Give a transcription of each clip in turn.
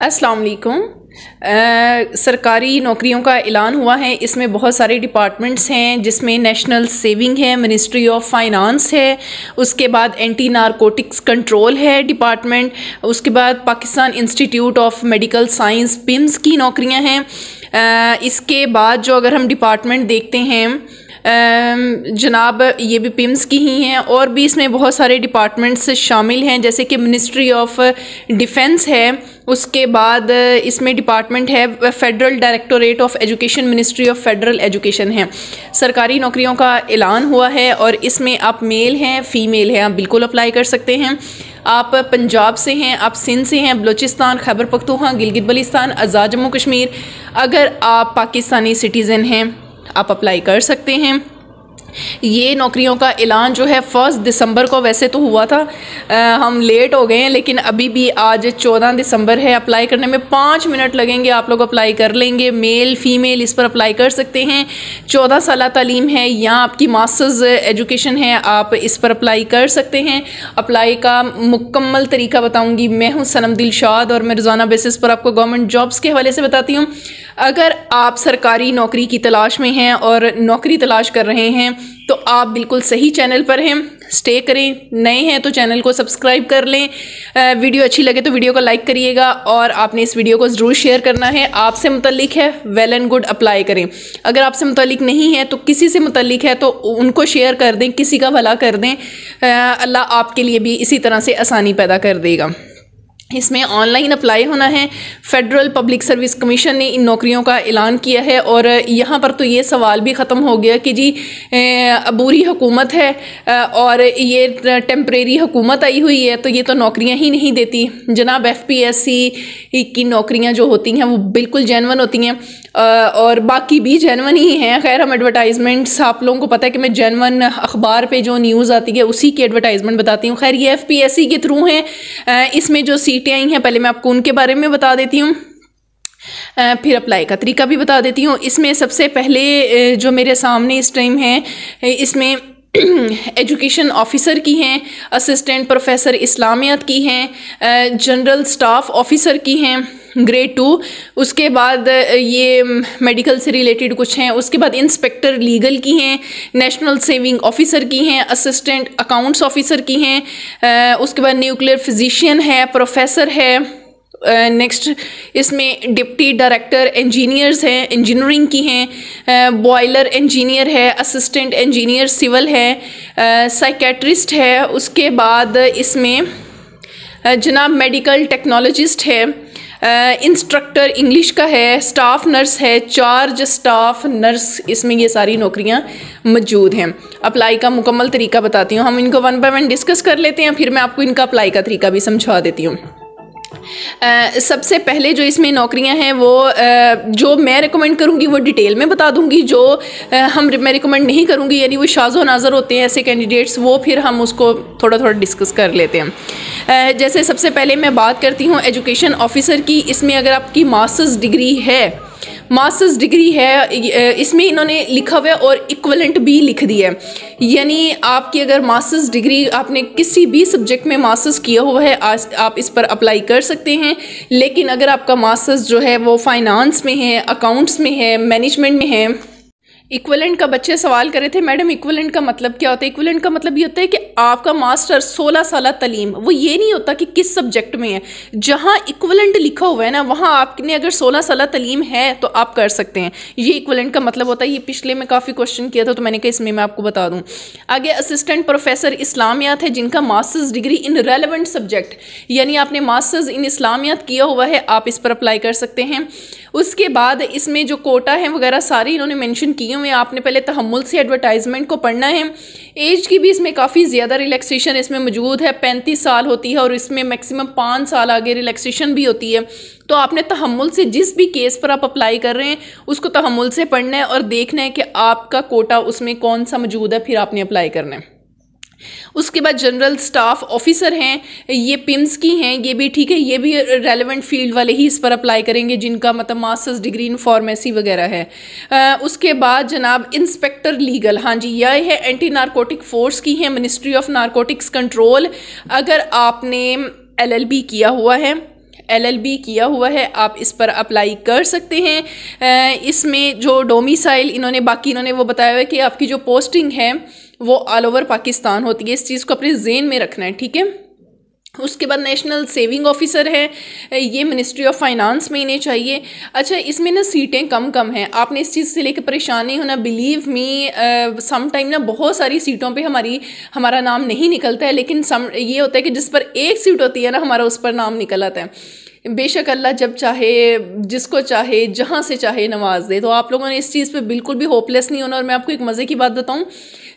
अस्सलाम वालेकुम। सरकारी नौकरियों का ऐलान हुआ है। इसमें बहुत सारे डिपार्टमेंट्स हैं, जिसमें नेशनल सेविंग है, मिनिस्ट्री ऑफ फाइनेंस है, उसके बाद एंटी नारकोटिक्स कंट्रोल है डिपार्टमेंट, उसके बाद Pakistan institute of medical science PIMS की नौकरियां हैं। इसके बाद जो अगर हम डिपार्टमेंट देखते हैं जनाब, ये भी पिम्स की ही हैं और भी इसमें बहुत सारे डिपार्टमेंट्स शामिल हैं, जैसे कि मिनिस्ट्री ऑफ डिफेंस है, उसके बाद इसमें डिपार्टमेंट है federal directorate of education, ministry of federal education है। सरकारी नौकरियों का ऐलान हुआ है और इसमें आप मेल हैं, फ़ीमेल हैं, आप बिल्कुल अप्लाई कर सकते हैं। आप पंजाब से हैं, आप सिंध से हैं, बलूचिस्तान, खैबर पख्तूनख्वा, गिलगित बल्तिस्तान, आज़ाद जम्मू कश्मीर, अगर आप पाकिस्तानी सिटीज़न हैं आप अप्लाई कर सकते हैं। ये नौकरियों का ऐलान जो है 1 दिसंबर को वैसे तो हुआ था, हम लेट हो गए हैं, लेकिन अभी भी आज 14 दिसंबर है। अप्लाई करने में 5 मिनट लगेंगे, आप लोग अप्लाई कर लेंगे। मेल फीमेल इस पर अप्लाई कर सकते हैं। 14 साल तालीम है या आपकी मास्टर्स एजुकेशन है, आप इस पर अप्लाई कर सकते हैं। अप्लाई का मुकम्मल तरीका बताऊँगी। मैं हूँ सनम दिलशाद और मैं रोज़ाना बेसिस पर आपको गवर्नमेंट जॉब्स के हवाले से बताती हूँ। अगर आप सरकारी नौकरी की तलाश में हैं और नौकरी तलाश कर रहे हैं तो आप बिल्कुल सही चैनल पर हैं। स्टे करें, नए हैं तो चैनल को सब्सक्राइब कर लें। वीडियो अच्छी लगे तो वीडियो को लाइक करिएगा और आपने इस वीडियो को ज़रूर शेयर करना है। आपसे मुतल्लिक है, वेल एंड गुड, अप्लाई करें। अगर आपसे मुतल्लिक नहीं है तो किसी से मुतल्लिक है तो उनको शेयर कर दें, किसी का भला कर दें। अल्लाह आपके लिए भी इसी तरह से आसानी पैदा कर देगा। इसमें ऑनलाइन अप्लाई होना है। फेडरल पब्लिक सर्विस कमीशन ने इन नौकरियों का ऐलान किया है और यहाँ पर तो ये सवाल भी ख़त्म हो गया कि जी अबूरी हुकूमत है और ये टेम्परेरी हुकूमत आई हुई है तो ये तो नौकरियाँ ही नहीं देती। जनाब FPSC की नौकरियाँ जो होती हैं वो बिल्कुल जेन्युइन होती हैं और बाकी भी जेन्युइन ही हैं। खैर, हम एडवर्टाइजमेंट्स, आप लोगों को पता है कि मैं जेन्युइन अखबार पे जो न्यूज़ आती है उसी की एडवर्टाइजमेंट बताती हूँ। खैर, ये FPSC के थ्रू हैं। इसमें जो सीटें आई हैं पहले मैं आपको उनके बारे में बता देती हूँ, फिर अप्लाई का तरीका भी बता देती हूँ। इसमें सबसे पहले जो मेरे सामने इस टाइम है, इसमें एजुकेशन ऑफिसर की हैं, असिस्टेंट प्रोफेसर इस्लामियात की हैं, जनरल स्टाफ ऑफिसर की हैं ग्रेड 2, उसके बाद ये मेडिकल से रिलेटेड कुछ हैं, उसके बाद इंस्पेक्टर लीगल की हैं, नेशनल सेविंग ऑफिसर की हैं, असिस्टेंट अकाउंट्स ऑफिसर की हैं, उसके बाद न्यूक्लियर फिजिशियन है, प्रोफेसर है। नेक्स्ट इसमें डिप्टी डायरेक्टर इंजीनियर्स हैं, इंजीनियरिंग की हैं, बॉयलर इंजीनियर है, असिस्टेंट इंजीनियर सिविल है, साइकेट्रिस्ट है। उसके बाद इसमें जनाब मेडिकल टेक्नोलॉजिस्ट है, इंस्ट्रक्टर इंग्लिश का है, स्टाफ नर्स है, चार्ज स्टाफ नर्स, इसमें ये सारी नौकरियां मौजूद हैं। अप्लाई का मुकम्मल तरीका बताती हूँ, हम इनको 1 बाय 1 डिस्कस कर लेते हैं, फिर मैं आपको इनका अप्लाई का तरीका भी समझा देती हूँ। सबसे पहले जो इसमें नौकरियां हैं वो जो मैं रिकमेंड करूंगी वो डिटेल में बता दूंगी, जो मैं रिकमेंड नहीं करूंगी यानी वो शाज़ो नाज़र होते हैं ऐसे कैंडिडेट्स, वो फिर हम उसको थोड़ा थोड़ा डिस्कस कर लेते हैं। जैसे सबसे पहले मैं बात करती हूँ एजुकेशन ऑफिसर की। इसमें अगर आपकी मास्टर्स डिग्री है, इसमें इन्होंने लिखा हुआ है और इक्विवेलेंट भी लिख दिया है, यानी आपकी अगर मास्टर्स डिग्री, आपने किसी भी सब्जेक्ट में मास्टर्स किया हुआ है, आप इस पर अप्लाई कर सकते हैं। लेकिन अगर आपका मास्टर्स जो है वो फाइनेंस में है, अकाउंट्स में है, मैनेजमेंट में है। इक्विवेलेंट का बच्चे सवाल करे थे, मैडम इक्विवेलेंट का मतलब क्या होता है? इक्विवेलेंट का मतलब ये होता है कि आपका मास्टर 16 साल तालीम, वो ये नहीं होता कि किस सब्जेक्ट में है। जहाँ इक्विवेलेंट लिखा हुआ है ना, वहाँ आपने अगर 16 साल तालीम है तो आप कर सकते हैं। ये इक्विवेलेंट का मतलब होता है। ये पिछले में काफ़ी क्वेश्चन किया था तो मैंने कहा इसमें मैं आपको बता दूँ। आगे असिस्टेंट प्रोफेसर इस्लामियात है, जिनका masters degree in relevant subject, यानी आपने मास्टर्स इन इस्लामियात किया हुआ है, आप इस पर अप्लाई कर सकते हैं। उसके बाद इसमें जो कोटा है वगैरह सारे इन्होंने मेंशन किए हुए हैं। आपने पहले तहम्मुल से एडवर्टाइजमेंट को पढ़ना है। एज की भी इसमें काफ़ी ज़्यादा रिलैक्सेशन इसमें मौजूद है, 35 साल होती है और इसमें मैक्सिमम 5 साल आगे रिलैक्सेशन भी होती है। तो आपने तहम्मुल से, जिस भी केस पर आप अप्लाई कर रहे हैं उसको तहम्मुल से पढ़ना है और देखना है कि आपका कोटा उसमें कौन सा मौजूद है, फिर आपने अप्लाई करना है। उसके बाद जनरल स्टाफ ऑफिसर हैं, ये पिम्स की हैं, ये भी ठीक है, ये भी रेलेवेंट फील्ड वाले ही इस पर अप्लाई करेंगे जिनका मतलब मास्टर्स डिग्री इन फार्मेसी वगैरह है। उसके बाद जनाब इंस्पेक्टर लीगल, हाँ जी, यह है एंटी नारकोटिक फोर्स की है, मिनिस्ट्री ऑफ नारकोटिक्स कंट्रोल। अगर आपने LLB किया हुआ है LLB किया हुआ है, आप इस पर अप्लाई कर सकते हैं। इसमें जो डोमिसाइल इन्होंने वो बताया हुआ है कि आपकी जो पोस्टिंग है वो ऑल ओवर पाकिस्तान होती है। इस चीज़ को अपने ज़हन में रखना है, ठीक है। उसके बाद नेशनल सेविंग ऑफिसर है, ये मिनिस्ट्री ऑफ फाइनेंस में इन्हें चाहिए। अच्छा, इसमें ना सीटें कम हैं, आपने इस चीज़ से लेकर परेशान नहीं होना। बिलीव मी, सम टाइम ना बहुत सारी सीटों पे हमारा नाम नहीं निकलता है, लेकिन ये होता है कि जिस पर एक सीट होती है ना, हमारा उस पर नाम निकल आता है। बेशक अल्लाह जब चाहे, जिसको चाहे, जहाँ से चाहे नवाज दे। तो आप लोगों ने इस चीज़ पे बिल्कुल भी होपलेस नहीं होना। और मैं आपको एक मज़े की बात बताऊँ,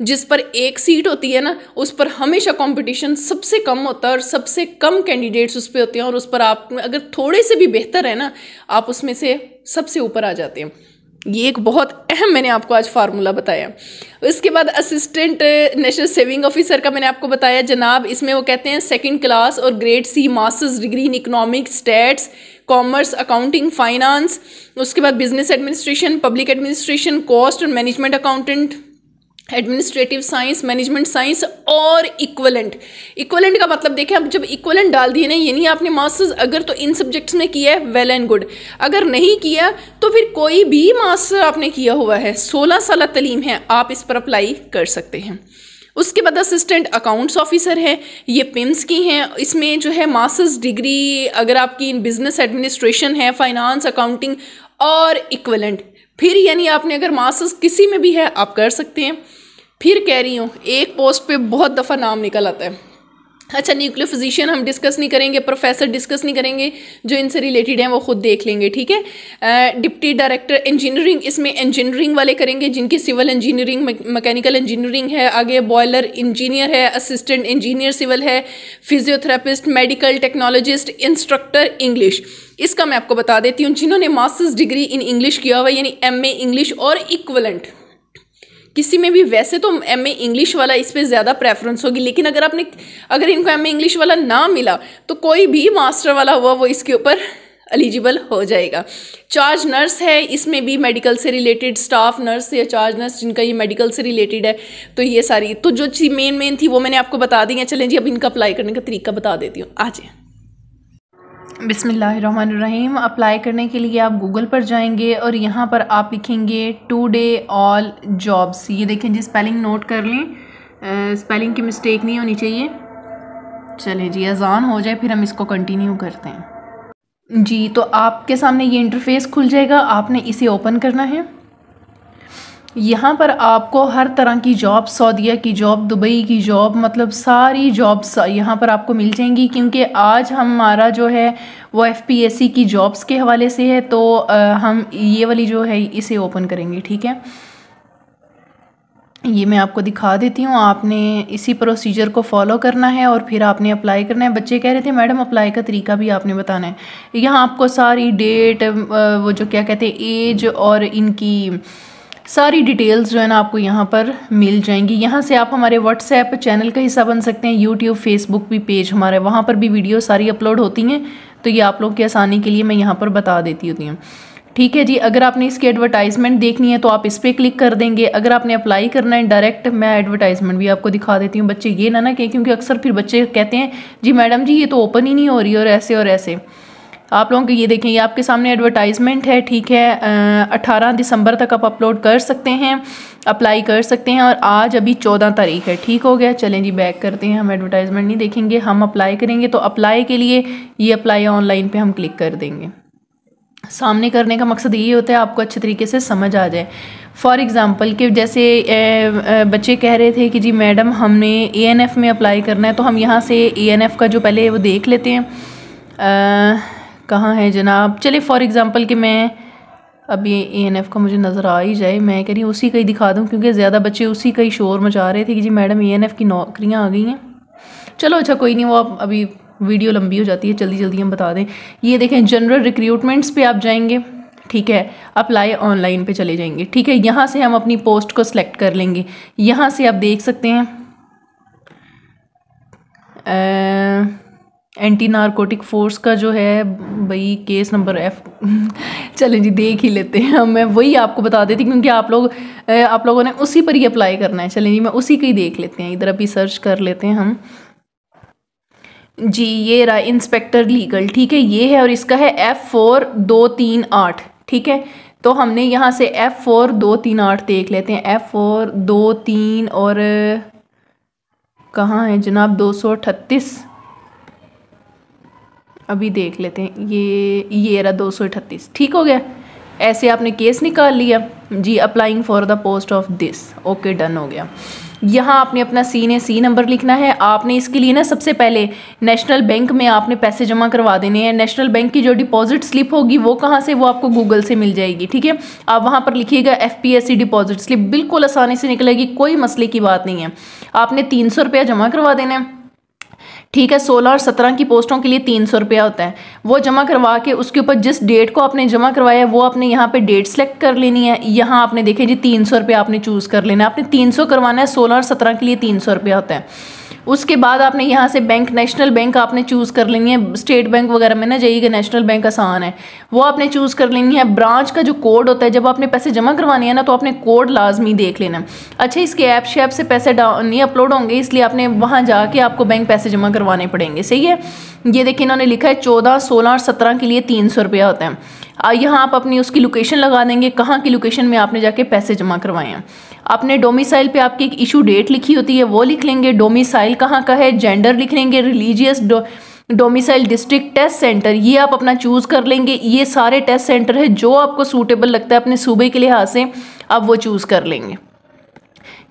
जिस पर एक सीट होती है ना, उस पर हमेशा कंपटीशन सबसे कम होता है और सबसे कम कैंडिडेट्स उस पर होते हैं। और उस पर आप अगर थोड़े से भी बेहतर है ना, आप उसमें से सबसे ऊपर आ जाते हैं। ये एक बहुत अहम मैंने आपको आज फार्मूला बताया। उसके बाद असिस्टेंट नेशनल सेविंग ऑफिसर का मैंने आपको बताया जनाब, इसमें वो कहते हैं 2nd क्लास और grade C masters degree in economics, stats, commerce, accounting, finance. उसके बाद business administration, public administration, cost और management accountant, administrative science, management science और इक्वलेंट का मतलब देखें, अब जब इक्वलेंट डाल दिए ना, ये नहीं आपने मास्टर्स अगर तो इन सब्जेक्ट्स में किया है, वेल एंड गुड। अगर नहीं किया तो फिर कोई भी मास्टर आपने किया हुआ है, 16 साल तलीम है, आप इस पर अप्लाई कर सकते हैं। उसके बाद असिस्टेंट अकाउंट्स ऑफिसर है, ये पिम्स की हैं। इसमें जो है मास्टर्स डिग्री अगर आपकी इन बिजनेस एडमिनिस्ट्रेशन है, फाइनेंस, अकाउंटिंग और इक्वलेंट, फिर यानी आपने अगर मास्टर्स किसी में भी है आप कर सकते हैं। फिर कह रही हूँ, एक पोस्ट पे बहुत दफ़ा नाम निकल आता है। अच्छा, न्यूक्लियर फिजिशियन हम डिस्कस नहीं करेंगे, प्रोफेसर डिस्कस नहीं करेंगे, जो इनसे रिलेटेड हैं वो खुद देख लेंगे, ठीक है। डिप्टी डायरेक्टर इंजीनियरिंग, इसमें इंजीनियरिंग वाले करेंगे जिनकी सिविल इंजीनियरिंग, मैकेनिकल इंजीनियरिंग है, आगे बॉयलर इंजीनियर है, असिस्टेंट इंजीनियर सिविल है, physiotherapist, medical technologist, instructor English. इसका मैं आपको बता देती हूँ, जिन्होंने मास्टर्स डिग्री इन इंग्लिश किया हुआ यानी MA इंग्लिश और इक्वलेंट, किसी में भी वैसे तो MA इंग्लिश वाला इस पर ज़्यादा प्रेफरेंस होगी, लेकिन अगर इनको MA इंग्लिश वाला ना मिला तो कोई भी मास्टर वाला हुआ वो इसके ऊपर एलिजिबल हो जाएगा। चार्ज नर्स है, इसमें भी मेडिकल से रिलेटेड स्टाफ नर्स या चार्ज नर्स जिनका ये मेडिकल से रिलेटेड है। तो ये सारी तो जो चीज़ मेन थी वो मैंने आपको बता दी है। चलें जी, अब इनका अप्लाई करने का तरीका बता देती हूँ। आ जाए, बिस्मिल्लाहिर्रहमानिर्रहीम। अप्लाई करने के लिए आप गूगल पर जाएंगे और यहाँ पर आप लिखेंगे टुडे ऑल जॉब्स। ये देखें जी, स्पेलिंग नोट कर लें, स्पेलिंग की मिस्टेक नहीं होनी चाहिए। चलें जी, अजान हो जाए फिर हम इसको कंटिन्यू करते हैं जी। तो आपके सामने ये इंटरफेस खुल जाएगा, आपने इसे ओपन करना है। यहाँ पर आपको हर तरह की जॉब, सऊदीया की जॉब, दुबई की जॉब, मतलब सारी जॉब्स यहाँ पर आपको मिल जाएंगी। क्योंकि आज हमारा जो है वो FPSC की जॉब्स के हवाले से है, तो हम ये वाली जो है इसे ओपन करेंगे, ठीक है। ये मैं आपको दिखा देती हूँ, आपने इसी प्रोसीजर को फॉलो करना है और फिर आपने अप्लाई करना है। बच्चे कह रहे थे मैडम अप्लाई का तरीका भी आपने बताना है। यहाँ आपको सारी डेट, वो जो क्या कहते हैं एज और इनकी सारी डिटेल्स जो है ना आपको यहाँ पर मिल जाएंगी। यहाँ से आप हमारे व्हाट्सएप चैनल का हिस्सा बन सकते हैं, यूट्यूब, फेसबुक भी पेज हमारे, वहाँ पर भी वीडियो सारी अपलोड होती हैं। तो ये आप लोग की आसानी के लिए मैं यहाँ पर बता देती होती हूँ, ठीक है जी। अगर आपने इसकी एडवर्टाइजमेंट देखनी है तो आप इस पर क्लिक कर देंगे। अगर आपने अप्लाई करना है डायरेक्ट, मैं एडवर्टाइजमेंट भी आपको दिखा देती हूँ। बच्चे ये ना कहें, क्योंकि अक्सर फिर बच्चे कहते हैं जी मैडम जी ये तो ओपन ही नहीं हो रही और ऐसे। आप लोगों को ये देखें, ये आपके सामने एडवर्टाइजमेंट है, ठीक है। 18 दिसंबर तक आप अपलोड कर सकते हैं, अप्लाई कर सकते हैं। और आज अभी 14 तारीख है, ठीक हो गया। चलें जी, बैक करते हैं, हम एडवर्टाइजमेंट नहीं देखेंगे, हम अप्लाई करेंगे। तो अप्लाई के लिए ये अप्लाई ऑनलाइन पे हम क्लिक कर देंगे। सामने करने का मकसद ये होता है आपको अच्छे तरीके से समझ आ जाए। फॉर एग्ज़ाम्पल कि जैसे बच्चे कह रहे थे कि जी मैडम हमने ANF में अप्लाई करना है, तो हम यहाँ से ANF का जो पहले वो देख लेते हैं। कहाँ है जनाब? चले फॉर एग्ज़ाम्पल कि मैं अब ये ANF का मुझे नज़र आ ही जाए, मैं कह रही हूँ उसी का ही दिखा दूँ, क्योंकि ज़्यादा बच्चे उसी का ही शोर मचा रहे थे कि जी मैडम ANF की नौकरियाँ आ गई हैं। चलो अच्छा कोई नहीं, वो अभी वीडियो लंबी हो जाती है, जल्दी हम बता दें। ये देखें, जनरल रिक्रूटमेंट्स पे आप जाएंगे, ठीक है। अप्लाई ऑनलाइन पे चले जाएंगे, ठीक है। यहाँ से हम अपनी पोस्ट को सिलेक्ट कर लेंगे। यहाँ से आप देख सकते हैं एंटी नारकोटिक फोर्स का जो है भाई केस नंबर F चलें जी देख ही लेते हैं। मैं वही आपको बता देती क्योंकि आप लोगों ने उसी पर ही अप्लाई करना है। चलें जी मैं उसी का ही देख लेते हैं, इधर अभी सर्च कर लेते हैं हम। जी ये रहा इंस्पेक्टर लीगल, ठीक है, ये है और इसका है F4238, ठीक है। तो हमने यहाँ से F4238 देख लेते हैं। F423 और कहाँ है जनाब 238, अभी देख लेते हैं, ये रहा 238, ठीक हो गया। ऐसे आपने केस निकाल लिया जी। Applying for the post of this, okay done हो गया। यहाँ आपने अपना सी नंबर लिखना है। आपने इसके लिए ना सबसे पहले नेशनल बैंक में आपने पैसे जमा करवा देने हैं। नेशनल बैंक की जो डिपॉजिट स्लिप होगी वो कहाँ से, वो आपको गूगल से मिल जाएगी, ठीक है। आप वहाँ पर लिखिएगा FPSC डिपॉजिट स्लिप, बिल्कुल आसानी से निकलेगी, कोई मसले की बात नहीं है। आपने 300 रुपया जमा करवा देना है, ठीक है। 16 और 17 की पोस्टों के लिए 300 रुपया होता है। वो जमा करवा के उसके ऊपर जिस डेट को आपने जमा करवाया वो आपने यहाँ पे डेट सेलेक्ट कर लेनी है। यहाँ आपने देखे जी 300 रुपया आपने चूज़ कर लेना है। आपने 300 करवाना है, 16 और 17 के लिए 300 रुपया होता है। उसके बाद आपने यहाँ से बैंक, नेशनल बैंक आपने चूज़ कर लेनी है। स्टेट बैंक वगैरह में ना जाइएगा, नेशनल बैंक आसान है, वो आपने चूज़ कर लेनी है। ब्रांच का जो कोड होता है, जब आपने पैसे जमा करवाने हैं ना तो आपने कोड लाजमी देख लेना। अच्छा, इसके ऐप शैप से पैसे नहीं अपलोड होंगे, इसलिए आपने वहाँ जाके आपको बैंक पैसे जमा करवाने पड़ेंगे, सही है। ये देखिए इन्होंने लिखा है 14, 16 और 17 के लिए 300 रुपया होता है। यहाँ आप अपनी उसकी लोकेशन लगा देंगे, कहाँ की लोकेशन में आपने जाके पैसे जमा करवाए हैं। अपने डोमिसाइल पे आपकी एक इशू डेट लिखी होती है, वो लिख लेंगे। डोमिसाइल कहाँ का है, जेंडर लिख लेंगे, religious domicile, district, test centre, ये आप अपना चूज़ कर लेंगे। ये सारे टेस्ट सेंटर है जो आपको सूटेबल लगता है अपने सूबे के लिहाज से, आप वो चूज़ कर लेंगे।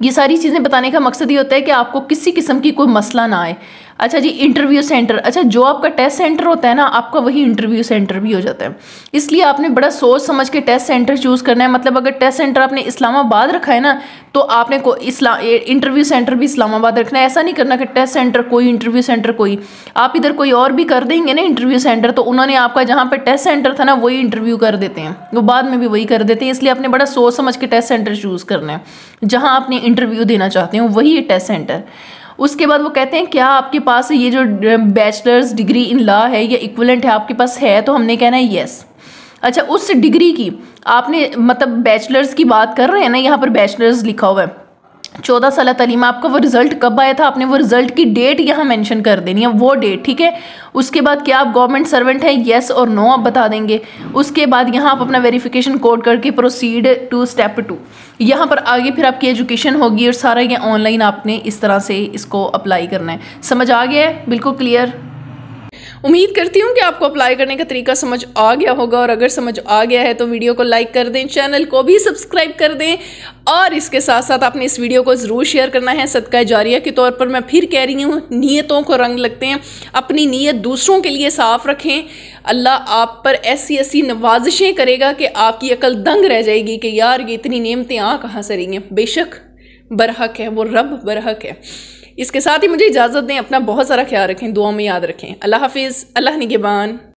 ये सारी चीज़ें बताने का मकसद ये होता है कि आपको किसी किस्म की कोई मसला ना आए। अच्छा जी, इंटरव्यू सेंटर, अच्छा जो आपका टेस्ट सेंटर होता है ना, आपका वही इंटरव्यू सेंटर भी हो जाता है। इसलिए आपने बड़ा सोच समझ के टेस्ट सेंटर चूज़ करना है। मतलब अगर टेस्ट सेंटर आपने इस्लामाबाद रखा है ना, तो आपने इंटरव्यू सेंटर भी इस्लामाबाद रखना है। ऐसा नहीं करना कि टेस्ट सेंटर कोई, इंटरव्यू सेंटर कोई। आप इधर कोई और भी कर देंगे ना इंटरव्यू सेंटर, तो उन्होंने आपका जहाँ पर टेस्ट सेंटर था ना वही इंटरव्यू कर देते हैं, वो बाद में भी वही कर देते हैं। इसलिए आपने बड़ा सोच समझ के टेस्ट सेंटर चूज़ करना है। जहाँ आपने इंटरव्यू देना चाहते हो वही टेस्ट सेंटर। उसके बाद वो कहते हैं क्या आपके पास ये जो बैचलर्स डिग्री इन लॉ है या इक्विवेलेंट है आपके पास है, तो हमने कहना है यस। अच्छा, उस डिग्री की आपने मतलब बैचलर्स की बात कर रहे हैं ना, यहाँ पर बैचलर्स लिखा हुआ है। 14 साल तालीम, आपका वो रिजल्ट कब आया था, आपने वो रिजल्ट की डेट यहाँ मेंशन कर देनी है, वो डेट, ठीक है। उसके बाद क्या आप गवर्नमेंट सर्वेंट हैं, येस और नो आप बता देंगे। उसके बाद यहाँ आप अपना वेरिफिकेशन कोड करके प्रोसीड टू स्टेप 2, यहाँ पर आगे फिर आपकी एजुकेशन होगी और सारा ये ऑनलाइन आपने इस तरह से इसको अप्लाई करना है। समझ आ गया है, बिल्कुल क्लियर। उम्मीद करती हूँ कि आपको अप्लाई करने का तरीका समझ आ गया होगा, और अगर समझ आ गया है तो वीडियो को लाइक कर दें, चैनल को भी सब्सक्राइब कर दें, और इसके साथ साथ आपने इस वीडियो को ज़रूर शेयर करना है। सदका जारिया के तौर पर मैं फिर कह रही हूँ, नीयतों को रंग लगते हैं, अपनी नीयत दूसरों के लिए साफ़ रखें। अल्लाह आप पर ऐसी ऐसी नवाजिशें करेगा कि आपकी अकल दंग रह जाएगी कि यार ये इतनी नेमतें आ कहाँ से रही हैं। बेशक बरहक है, वो रब बरहक है। इसके साथ ही मुझे इजाज़त दें, अपना बहुत सारा ख्याल रखें, दुआ में याद रखें। अल्लाह हाफिज़, अल्लाह निगहबान।